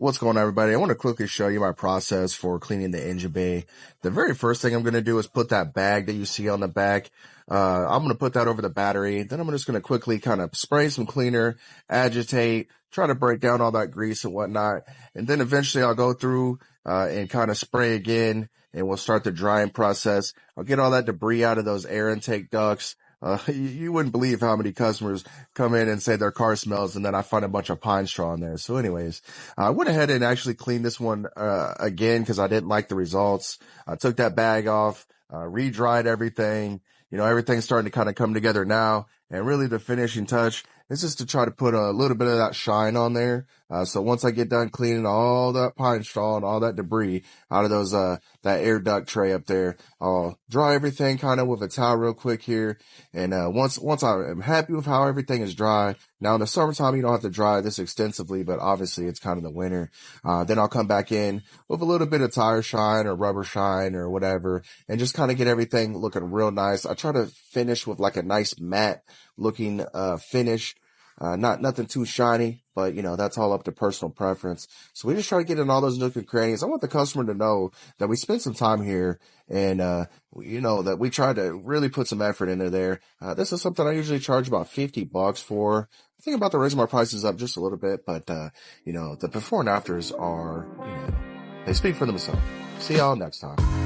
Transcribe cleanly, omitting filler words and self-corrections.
What's going on, everybody? I want to quickly show you my process for cleaning the engine bay. The very first thing I'm going to do is put that bag that you see on the back. I'm going to put that over the battery. Then I'm just going to quickly kind of spray some cleaner, agitate, try to break down all that grease and whatnot. And then eventually I'll go through and kind of spray again, and we'll start the drying process. I'll get all that debris out of those air intake ducts. You wouldn't believe how many customers come in and say their car smells, and then I find a bunch of pine straw in there. So anyways, I went ahead and actually cleaned this one, again, because I didn't like the results. I took that bag off, re-dried everything. Everything's starting to kind of come together now. And really the finishing touch is just to try to put a little bit of that shine on there. So once I get done cleaning all that pine straw and all that debris out of those, that air duct tray up there, I'll dry everything kind of with a towel real quick here. And, once I am happy with how everything is dry, now in the summertime, you don't have to dry this extensively, but obviously it's kind of the winter. Then I'll come back in with a little bit of tire shine or rubber shine or whatever, and just kind of get everything looking real nice. I try to finish with like a nice matte looking, finish. Nothing too shiny, but that's all up to personal preference. So we just try to get in all those nook and crannies. I want the customer to know that we spent some time here and, that we tried to really put some effort into there. This is something I usually charge about $50 for. I think about to raise my prices up just a little bit, but, the before and afters are, they speak for themselves. See y'all next time.